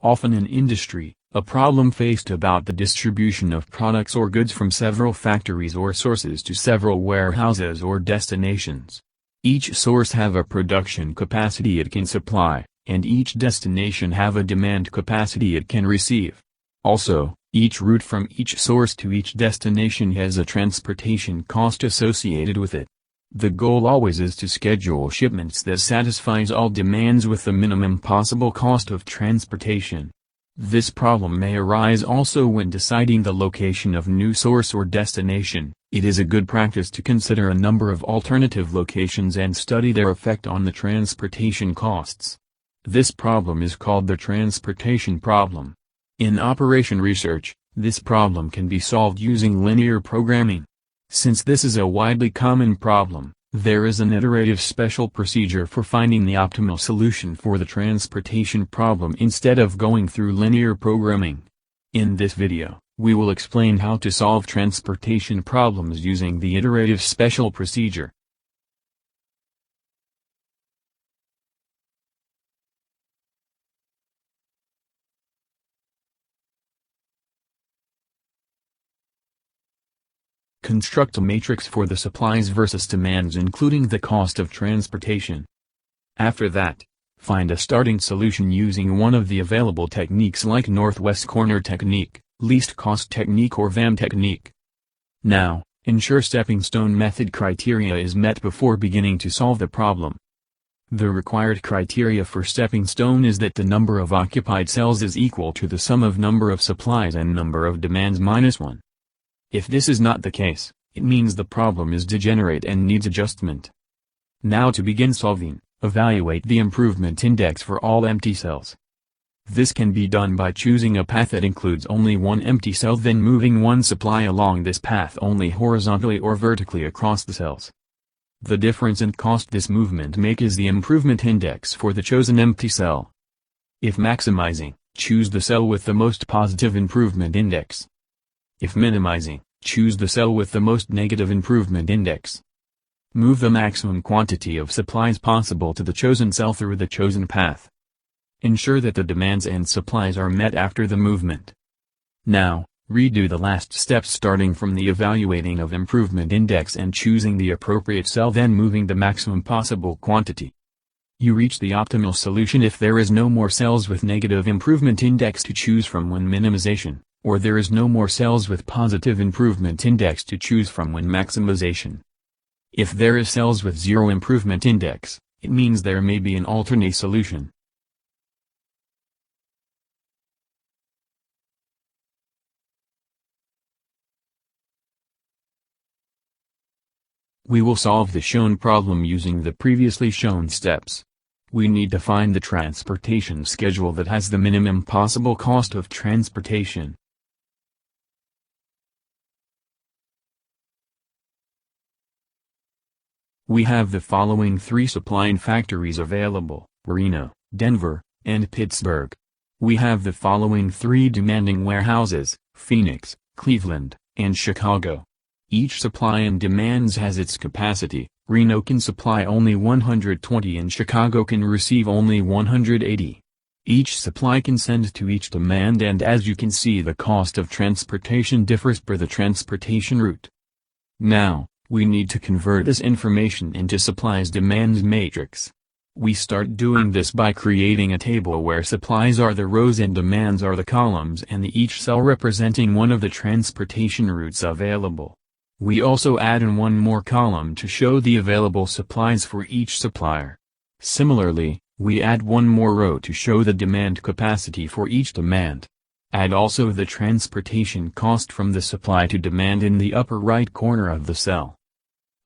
Often in industry, a problem faced about the distribution of products or goods from several factories or sources to several warehouses or destinations. Each source have a production capacity it can supply, and each destination have a demand capacity it can receive. Also, each route from each source to each destination has a transportation cost associated with it. The goal always is to schedule shipments that satisfies all demands with the minimum possible cost of transportation. This problem may arise also when deciding the location of new source or destination. It is a good practice to consider a number of alternative locations and study their effect on the transportation costs. This problem is called the transportation problem. In operation research, this problem can be solved using linear programming. Since this is a widely common problem, there is an iterative special procedure for finding the optimal solution for the transportation problem instead of going through linear programming. In this video, we will explain how to solve transportation problems using the iterative special procedure. Construct a matrix for the supplies versus demands including the cost of transportation. After that, find a starting solution using one of the available techniques like northwest corner technique, least cost technique or VAM technique. Now, ensure stepping stone method criteria is met before beginning to solve the problem. The required criteria for stepping stone is that the number of occupied cells is equal to the sum of number of supplies and number of demands minus 1. If this is not the case, it means the problem is degenerate and needs adjustment. Now to begin solving, evaluate the improvement index for all empty cells. This can be done by choosing a path that includes only one empty cell then moving one supply along this path only horizontally or vertically across the cells. The difference in cost this movement make is the improvement index for the chosen empty cell. If maximizing, choose the cell with the most positive improvement index. If minimizing, choose the cell with the most negative improvement index. Move the maximum quantity of supplies possible to the chosen cell through the chosen path. Ensure that the demands and supplies are met after the movement. Now, redo the last steps starting from the evaluating of improvement index and choosing the appropriate cell then moving the maximum possible quantity. You reach the optimal solution if there is no more cells with negative improvement index to choose from when minimization, or there is no more cells with positive improvement index to choose from when maximization. If there is cells with zero improvement index, it means there may be an alternate solution. We will solve the shown problem using the previously shown steps. We need to find the transportation schedule that has the minimum possible cost of transportation. We have the following three supplying factories available: Reno, Denver, and Pittsburgh. We have the following three demanding warehouses: Phoenix, Cleveland, and Chicago. Each supply and demands has its capacity. Reno can supply only 120 and Chicago can receive only 180. Each supply can send to each demand and as you can see the cost of transportation differs per the transportation route. Now, we need to convert this information into supplies demands matrix. We start doing this by creating a table where supplies are the rows and demands are the columns and each cell representing one of the transportation routes available. We also add in one more column to show the available supplies for each supplier. Similarly, we add one more row to show the demand capacity for each demand. Add also the transportation cost from the supply to demand in the upper right corner of the cell.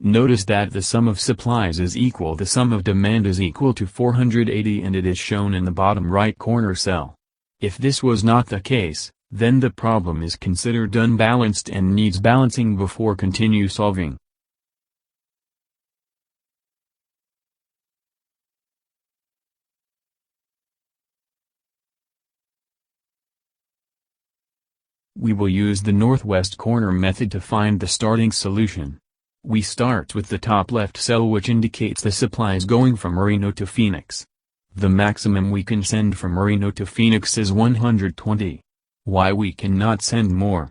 Notice that the sum of supplies is equal the sum of demand is equal to 480 and it is shown in the bottom right corner cell. If this was not the case, then the problem is considered unbalanced and needs balancing before continue solving. We will use the northwest corner method to find the starting solution. We start with the top left cell which indicates the supplies going from Reno to Phoenix. The maximum we can send from Reno to Phoenix is 120. Why we cannot send more?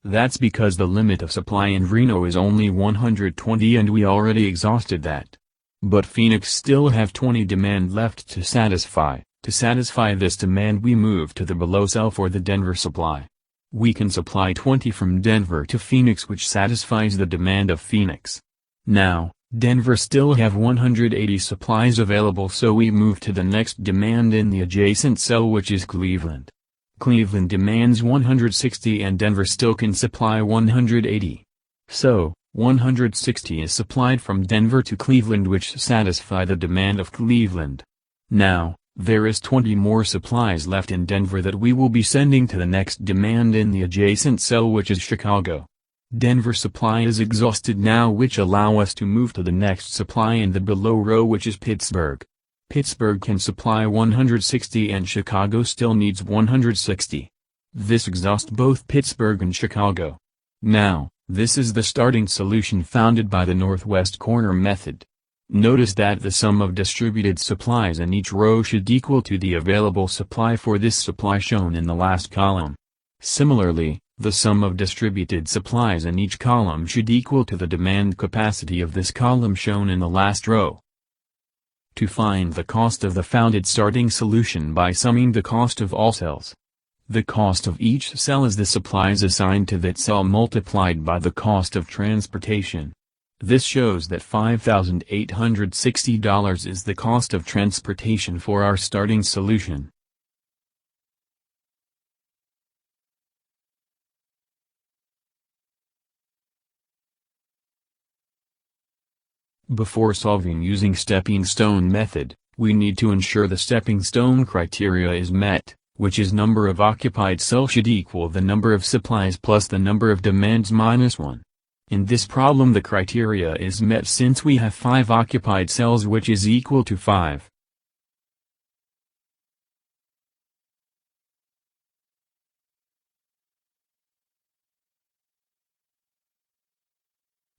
That's because the limit of supply in Reno is only 120 and we already exhausted that. But Phoenix still have 20 demand left to satisfy. To satisfy this demand we move to the below cell for the Denver supply. We can supply 20 from Denver to Phoenix, which satisfies the demand of Phoenix. Now, Denver still have 180 supplies available, so we move to the next demand in the adjacent cell, which is Cleveland. Cleveland demands 160 and Denver still can supply 180. So, 160 is supplied from Denver to Cleveland, which satisfy the demand of Cleveland. Now, there is 20 more supplies left in Denver that we will be sending to the next demand in the adjacent cell, which is Chicago. Denver supply is exhausted now, which allow us to move to the next supply in the below row, which is Pittsburgh. Pittsburgh can supply 160 and Chicago still needs 160. This exhausts both Pittsburgh and Chicago. Now, this is the starting solution founded by the northwest corner method. Notice that the sum of distributed supplies in each row should equal to the available supply for this supply shown in the last column. Similarly, the sum of distributed supplies in each column should equal to the demand capacity of this column shown in the last row. To find the cost of the founded starting solution by summing the cost of all cells. The cost of each cell is the supplies assigned to that cell multiplied by the cost of transportation. This shows that $5,860 is the cost of transportation for our starting solution. Before solving using stepping stone method, we need to ensure the stepping stone criteria is met, which is number of occupied cells should equal the number of supplies plus the number of demands minus 1. In this problem the criteria is met since we have 5 occupied cells, which is equal to 5.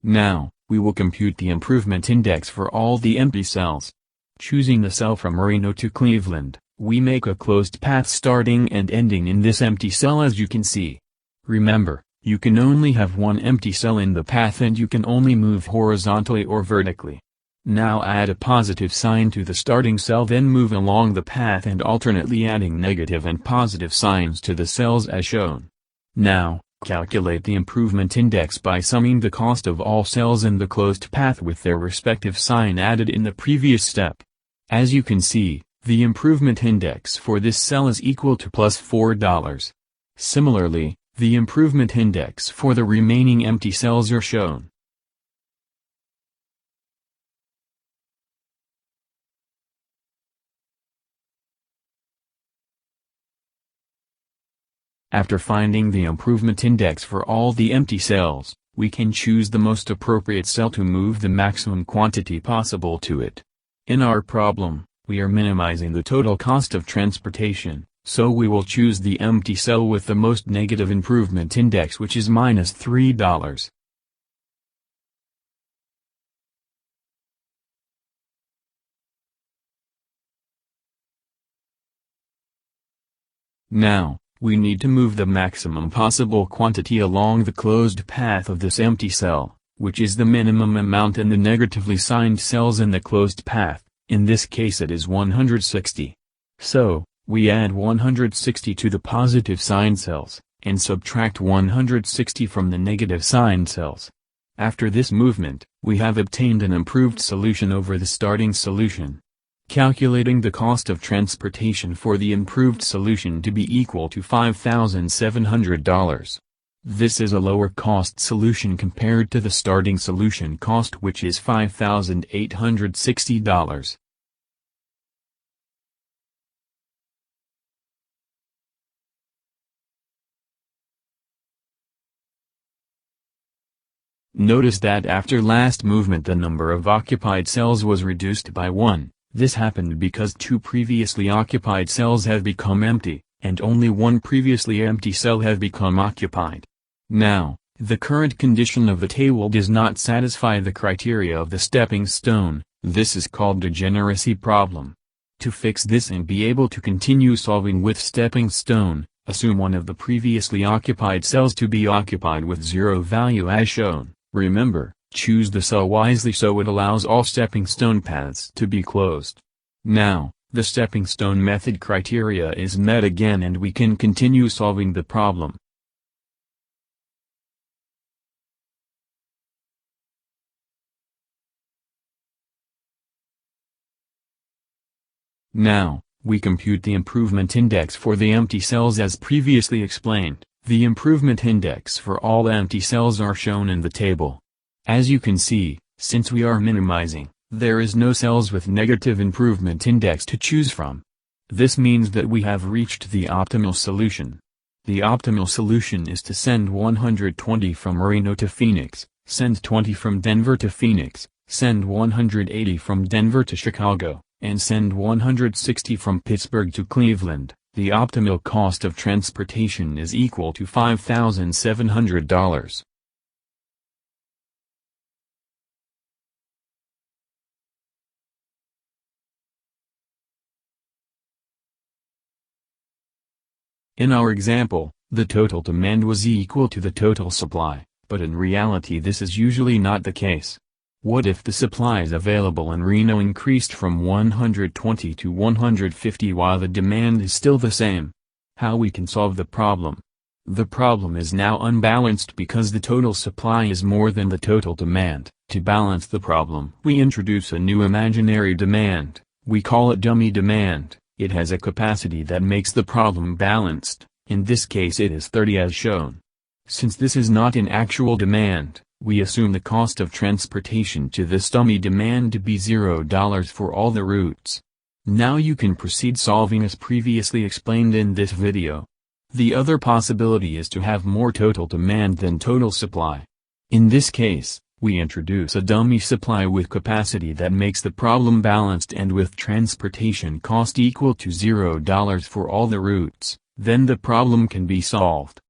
Now, we will compute the improvement index for all the empty cells. Choosing the cell from Reno to Cleveland, we make a closed path starting and ending in this empty cell, as you can see. Remember, you can only have one empty cell in the path and you can only move horizontally or vertically. Now add a positive sign to the starting cell, then move along the path and alternately adding negative and positive signs to the cells as shown. Now, calculate the improvement index by summing the cost of all cells in the closed path with their respective sign added in the previous step. As you can see, the improvement index for this cell is equal to plus $4. Similarly, the improvement index for the remaining empty cells are shown. After finding the improvement index for all the empty cells, we can choose the most appropriate cell to move the maximum quantity possible to it. In our problem, we are minimizing the total cost of transportation, so we will choose the empty cell with the most negative improvement index, which is minus $3. Now, we need to move the maximum possible quantity along the closed path of this empty cell, which is the minimum amount in the negatively signed cells in the closed path. In this case it is 160. So, we add 160 to the positive signed cells, and subtract 160 from the negative signed cells. After this movement, we have obtained an improved solution over the starting solution. Calculating the cost of transportation for the improved solution to be equal to $5,700. This is a lower cost solution compared to the starting solution cost, which is $5,860. Notice that after last movement the number of occupied cells was reduced by 1. This happened because 2 previously occupied cells have become empty, and only 1 previously empty cell has become occupied. Now, the current condition of the table does not satisfy the criteria of the stepping stone. This is called degeneracy problem. To fix this and be able to continue solving with stepping stone, assume one of the previously occupied cells to be occupied with zero value as shown. Remember, choose the cell wisely so it allows all stepping stone paths to be closed. Now, the stepping stone method criteria is met again and we can continue solving the problem. Now, we compute the improvement index for the empty cells as previously explained. The improvement index for all empty cells are shown in the table. As you can see, since we are minimizing, there is no cells with negative improvement index to choose from. This means that we have reached the optimal solution. The optimal solution is to send 120 from Reno to Phoenix, send 20 from Denver to Phoenix, send 180 from Denver to Chicago, and send 160 from Pittsburgh to Cleveland. The optimal cost of transportation is equal to $5,700. In our example, the total demand was equal to the total supply, but in reality this is usually not the case. What if the supplies available in Reno increased from 120 to 150 while the demand is still the same? How we can solve the problem? The problem is now unbalanced because the total supply is more than the total demand. To balance the problem, we introduce a new imaginary demand. We call it dummy demand. It has a capacity that makes the problem balanced. In this case it is 30 as shown. Since this is not an actual demand, we assume the cost of transportation to this dummy demand to be $0 for all the routes. Now you can proceed solving as previously explained in this video. The other possibility is to have more total demand than total supply. In this case, we introduce a dummy supply with capacity that makes the problem balanced and with transportation cost equal to $0 for all the routes. Then the problem can be solved.